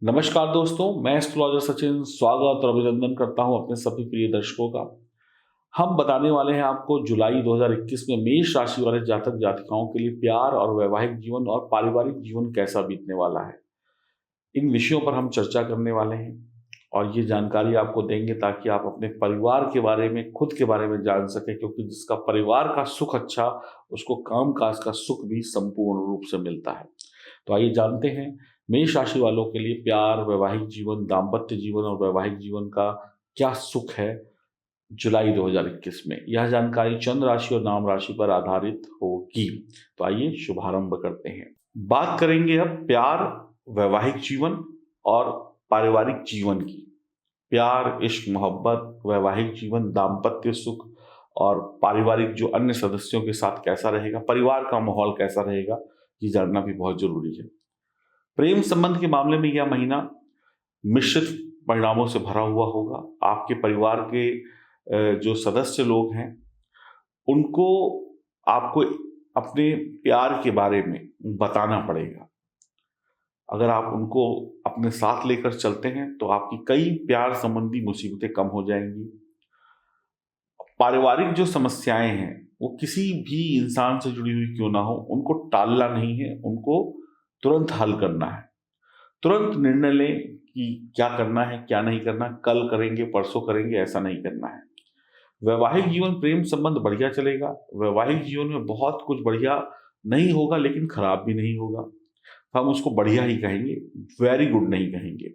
नमस्कार दोस्तों, मैं एस्ट्रोलॉजर सचिन स्वागत और अभिनंदन करता हूं अपने सभी प्रिय दर्शकों का। हम बताने वाले हैं आपको जुलाई 2021 में मेष राशि वाले जातक जातिकाओं के लिए प्यार और वैवाहिक जीवन और पारिवारिक जीवन कैसा बीतने वाला है। इन विषयों पर हम चर्चा करने वाले हैं और ये जानकारी आपको देंगे ताकि आप अपने परिवार के बारे में, खुद के बारे में जान सकें, क्योंकि जिसका परिवार का सुख अच्छा, उसको काम काज का सुख भी संपूर्ण रूप से मिलता है। तो आइए जानते हैं मेष राशि वालों के लिए प्यार, वैवाहिक जीवन, दाम्पत्य जीवन और वैवाहिक जीवन का क्या सुख है जुलाई 2021 में। यह जानकारी चंद्र राशि और नाम राशि पर आधारित होगी। तो आइए शुभारंभ करते हैं। बात करेंगे अब प्यार, वैवाहिक जीवन और पारिवारिक जीवन की। प्यार, इश्क, मोहब्बत, वैवाहिक जीवन, दाम्पत्य सुख और पारिवारिक जो अन्य सदस्यों के साथ कैसा रहेगा, परिवार का माहौल कैसा रहेगा, ये जानना भी बहुत जरूरी है। प्रेम संबंध के मामले में यह महीना मिश्रित परिणामों से भरा हुआ होगा। आपके परिवार के जो सदस्य लोग हैं उनको आपको अपने प्यार के बारे में बताना पड़ेगा। अगर आप उनको अपने साथ लेकर चलते हैं तो आपकी कई प्यार संबंधी मुसीबतें कम हो जाएंगी। पारिवारिक जो समस्याएं हैं वो किसी भी इंसान से जुड़ी हुई क्यों ना हो, उनको टालना नहीं है, उनको तुरंत हल करना है। तुरंत निर्णय लें कि क्या करना है, क्या नहीं करना, कल करेंगे, परसों करेंगे, ऐसा नहीं करना है। वैवाहिक जीवन, प्रेम संबंध बढ़िया चलेगा। वैवाहिक जीवन में बहुत कुछ बढ़िया नहीं होगा लेकिन खराब भी नहीं होगा। हम उसको बढ़िया ही कहेंगे, वेरी गुड नहीं कहेंगे।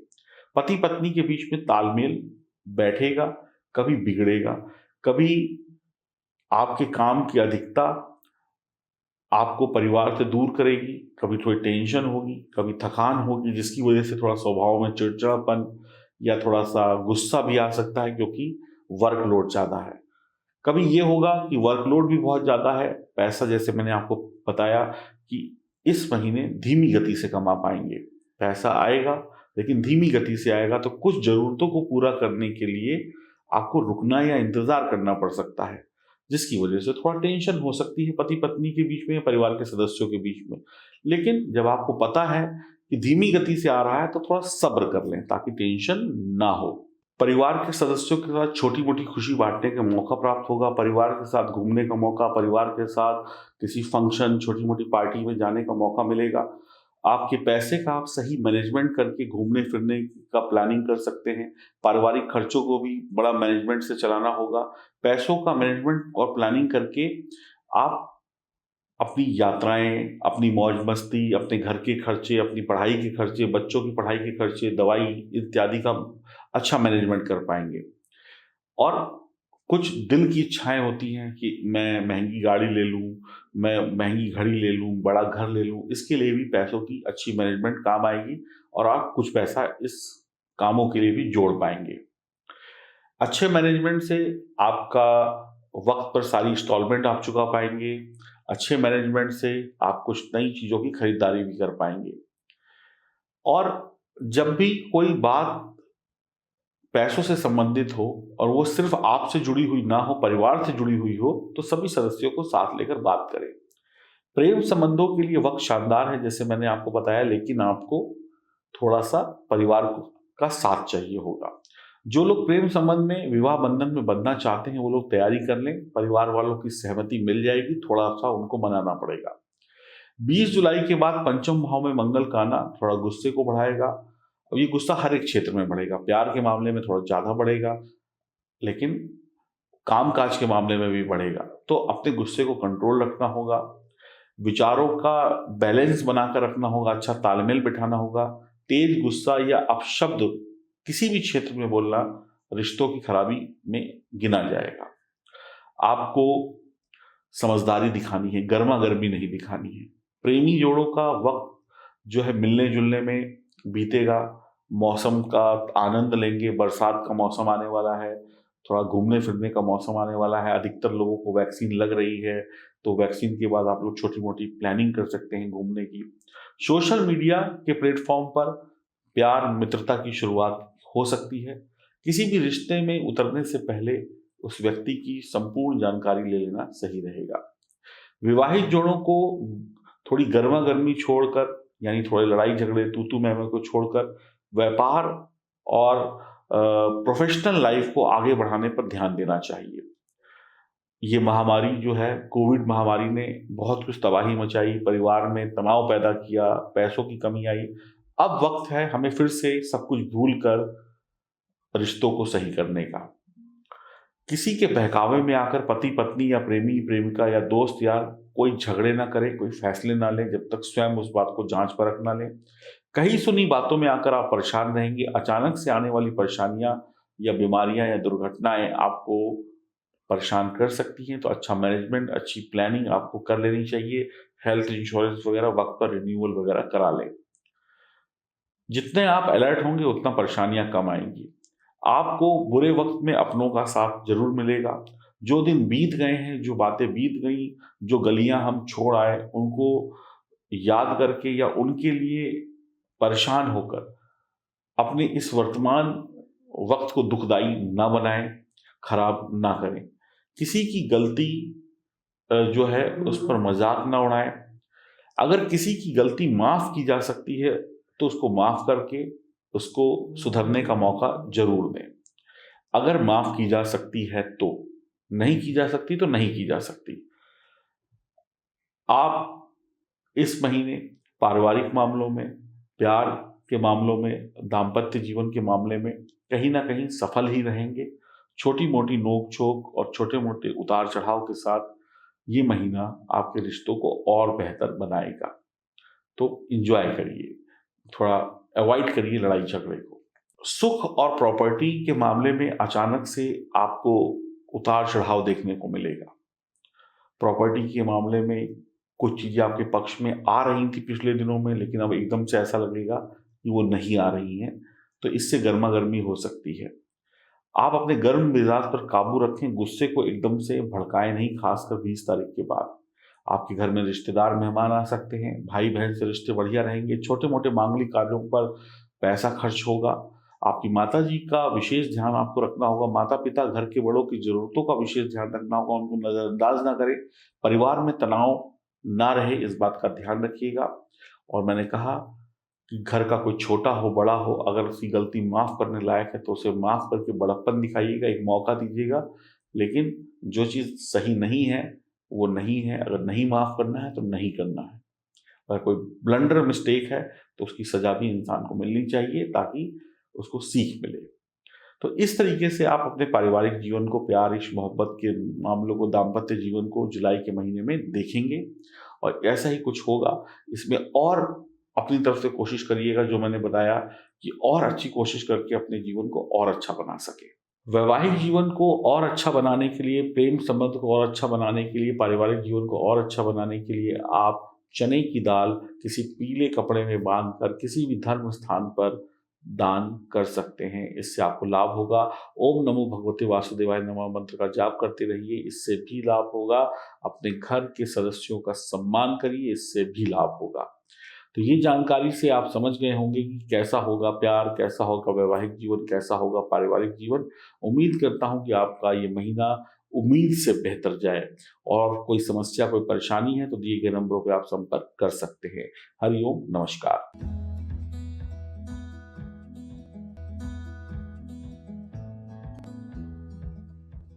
पति पत्नी के बीच में तालमेल बैठेगा, कभी बिगड़ेगा, कभी आपके काम की अधिकता आपको परिवार से दूर करेगी, कभी थोड़ी टेंशन होगी, कभी थकान होगी, जिसकी वजह से थोड़ा स्वभाव में चिड़चिड़ापन या थोड़ा सा गुस्सा भी आ सकता है, क्योंकि वर्कलोड ज़्यादा है। कभी ये होगा कि वर्कलोड भी बहुत ज़्यादा है, पैसा जैसे मैंने आपको बताया कि इस महीने धीमी गति से कमा पाएंगे। पैसा आएगा लेकिन धीमी गति से आएगा, तो कुछ ज़रूरतों को पूरा करने के लिए आपको रुकना या इंतज़ार करना पड़ सकता है, जिसकी वजह से थोड़ा टेंशन हो सकती है पति पत्नी के बीच में या परिवार के सदस्यों के बीच में। लेकिन जब आपको पता है कि धीमी गति से आ रहा है तो थोड़ा सब्र कर लें ताकि टेंशन ना हो। परिवार के सदस्यों के साथ छोटी मोटी खुशी बांटने का मौका प्राप्त होगा। परिवार के साथ घूमने का मौका, परिवार के साथ किसी फंक्शन, छोटी मोटी पार्टी में जाने का मौका मिलेगा। आपके पैसे का आप सही मैनेजमेंट करके घूमने फिरने का प्लानिंग कर सकते हैं। पारिवारिक खर्चों को भी बड़ा मैनेजमेंट से चलाना होगा। पैसों का मैनेजमेंट और प्लानिंग करके आप अपनी यात्राएं, अपनी मौज मस्ती, अपने घर के खर्चे, अपनी पढ़ाई के खर्चे, बच्चों की पढ़ाई के खर्चे, दवाई इत्यादि का अच्छा मैनेजमेंट कर पाएंगे। और कुछ दिल की इच्छाएं होती हैं कि मैं महंगी गाड़ी ले लूं, मैं महंगी घड़ी ले लूं, बड़ा घर ले लूं। इसके लिए भी पैसों की अच्छी मैनेजमेंट काम आएगी और आप कुछ पैसा इस कामों के लिए भी जोड़ पाएंगे। अच्छे मैनेजमेंट से आपका वक्त पर सारी इंस्टॉलमेंट आप चुका पाएंगे। अच्छे मैनेजमेंट से आप कुछ नई चीज़ों की खरीदारी भी कर पाएंगे। और जब भी कोई बात पैसों से संबंधित हो और वो सिर्फ आपसे जुड़ी हुई ना हो, परिवार से जुड़ी हुई हो, तो सभी सदस्यों को साथ लेकर बात करें। प्रेम संबंधों के लिए वक्त शानदार है जैसे मैंने आपको बताया, लेकिन आपको थोड़ा सा का साथ चाहिए होगा। जो लोग प्रेम संबंध में, विवाह बंधन में बंधना चाहते हैं, वो लोग तैयारी कर लें। परिवार वालों की सहमति मिल जाएगी, थोड़ा सा उनको मनाना पड़ेगा। 20 जुलाई के बाद पंचम भाव में मंगल का आना थोड़ा गुस्से को बढ़ाएगा। अब ये गुस्सा हर एक क्षेत्र में बढ़ेगा। प्यार के मामले में थोड़ा ज्यादा बढ़ेगा, लेकिन कामकाज के मामले में भी बढ़ेगा। तो अपने गुस्से को कंट्रोल रखना होगा, विचारों का बैलेंस बनाकर रखना होगा, अच्छा तालमेल बिठाना होगा। तेज गुस्सा या अपशब्द किसी भी क्षेत्र में बोलना रिश्तों की खराबी में गिना जाएगा। आपको समझदारी दिखानी है, गर्मा गर्मी नहीं दिखानी है। प्रेमी जोड़ों का वक्त जो है मिलने जुलने में बीतेगा। मौसम का आनंद लेंगे, बरसात का मौसम आने वाला है, थोड़ा घूमने फिरने का मौसम आने वाला है। अधिकतर लोगों को वैक्सीन लग रही है, तो वैक्सीन के बाद आप लोग छोटी मोटी प्लानिंग कर सकते हैं घूमने की। सोशल मीडिया के प्लेटफॉर्म पर प्यार मित्रता की शुरुआत हो सकती है। किसी भी रिश्ते में उतरने से पहले उस व्यक्ति की संपूर्ण जानकारी ले लेना सही रहेगा। विवाहित जोड़ों को थोड़ी गर्मा गर्मी छोड़कर, यानी थोड़े लड़ाई झगड़े, तू तू मैं को छोड़कर व्यापार और प्रोफेशनल लाइफ को आगे बढ़ाने पर ध्यान देना चाहिए। ये महामारी जो है, कोविड महामारी ने बहुत कुछ तबाही मचाई, परिवार में तनाव पैदा किया, पैसों की कमी आई। अब वक्त है हमें फिर से सब कुछ भूल कर रिश्तों को सही करने का। किसी के बहकावे में आकर पति पत्नी या प्रेमी प्रेमिका या दोस्त यार कोई झगड़े ना करे, कोई फैसले ना ले जब तक स्वयं उस बात को जांच परख ना ले। कहीं सुनी बातों में आकर आप परेशान रहेंगे। अचानक से आने वाली परेशानियां या बीमारियां या दुर्घटनाएं आपको परेशान कर सकती हैं, तो अच्छा मैनेजमेंट, अच्छी प्लानिंग आपको कर लेनी चाहिए। हेल्थ इंश्योरेंस वगैरह वक्त पर रिन्यूअल वगैरह करा लें। जितने आप अलर्ट होंगे उतना परेशानियां कम आएंगी। आपको बुरे वक्त में अपनों का साथ जरूर मिलेगा। जो दिन बीत गए हैं, जो बातें बीत गई, जो गलियां हम छोड़ आए, उनको याद करके या उनके लिए परेशान होकर अपने इस वर्तमान वक्त को दुखदाई ना बनाएं, खराब ना करें। किसी की गलती जो है उस पर मजाक ना उड़ाएं। अगर किसी की गलती माफ की जा सकती है तो उसको माफ करके उसको सुधरने का मौका जरूर दें। अगर माफ की जा सकती है तो, नहीं की जा सकती तो नहीं की जा सकती। आप इस महीने पारिवारिक मामलों में, प्यार के मामलों में, दाम्पत्य जीवन के मामले में कहीं ना कहीं सफल ही रहेंगे। छोटी मोटी नोक झोंक और छोटे मोटे उतार चढ़ाव के साथ ये महीना आपके रिश्तों को और बेहतर बनाएगा। तो इंजॉय करिए, थोड़ा अवॉइड करिए लड़ाई झगड़े को। सुख और प्रॉपर्टी के मामले में अचानक से आपको उतार चढ़ाव देखने को मिलेगा। प्रॉपर्टी के मामले में कुछ चीजें आपके पक्ष में आ रही थी पिछले दिनों में, लेकिन अब एकदम से ऐसा लगेगा कि वो नहीं आ रही हैं, तो इससे गर्मा गर्मी हो सकती है। आप अपने गर्म मिजाज पर काबू रखें, गुस्से को एकदम से भड़काएं नहीं, खासकर 20 तारीख के बाद। आपके घर में रिश्तेदार मेहमान आ सकते हैं, भाई बहन से रिश्ते बढ़िया रहेंगे। छोटे मोटे मांगलिक कार्यों पर पैसा खर्च होगा। आपकी माता जी का विशेष ध्यान आपको रखना होगा। माता पिता, घर के बड़ों की जरूरतों का विशेष ध्यान रखना होगा, उनको नजरअंदाज ना करें। परिवार में तनाव ना रहे, इस बात का ध्यान रखिएगा। और मैंने कहा कि घर का कोई छोटा हो बड़ा हो, अगर उसकी गलती माफ करने लायक है तो उसे माफ करके बड़प्पन दिखाइएगा, एक मौका दीजिएगा। लेकिन जो चीज़ सही नहीं है वो नहीं है। अगर नहीं माफ करना है तो नहीं करना है। अगर कोई ब्लंडर मिस्टेक है तो उसकी सजा भी इंसान को मिलनी चाहिए, ताकि उसको सीख मिले। तो इस तरीके से आप अपने पारिवारिक जीवन को, प्यार, इश्क, मोहब्बत के मामलों को, दाम्पत्य जीवन को जुलाई के महीने में देखेंगे। और ऐसा ही कुछ होगा इसमें, और अपनी तरफ से कोशिश करिएगा जो मैंने बताया, कि और अच्छी कोशिश करके अपने जीवन को और अच्छा बना सके। वैवाहिक जीवन को और अच्छा बनाने के लिए, प्रेम संबंध को और अच्छा बनाने के लिए, पारिवारिक जीवन को और अच्छा बनाने के लिए आप चने की दाल किसी पीले कपड़े में बांधकर किसी भी धर्म स्थान पर दान कर सकते हैं। इससे आपको लाभ होगा। ओम नमो भगवते वासुदेवाय नमः मंत्र का जाप करते रहिए, इससे भी लाभ होगा। अपने घर के सदस्यों का सम्मान करिए, इससे भी लाभ होगा। तो ये जानकारी से आप समझ गए होंगे कि कैसा होगा प्यार, कैसा होगा वैवाहिक जीवन, कैसा होगा पारिवारिक जीवन। उम्मीद करता हूं कि आपका ये महीना उम्मीद से बेहतर जाए। और कोई समस्या, कोई परेशानी है तो दिए गए नंबरों पर आप संपर्क कर सकते हैं। हरिओम, नमस्कार।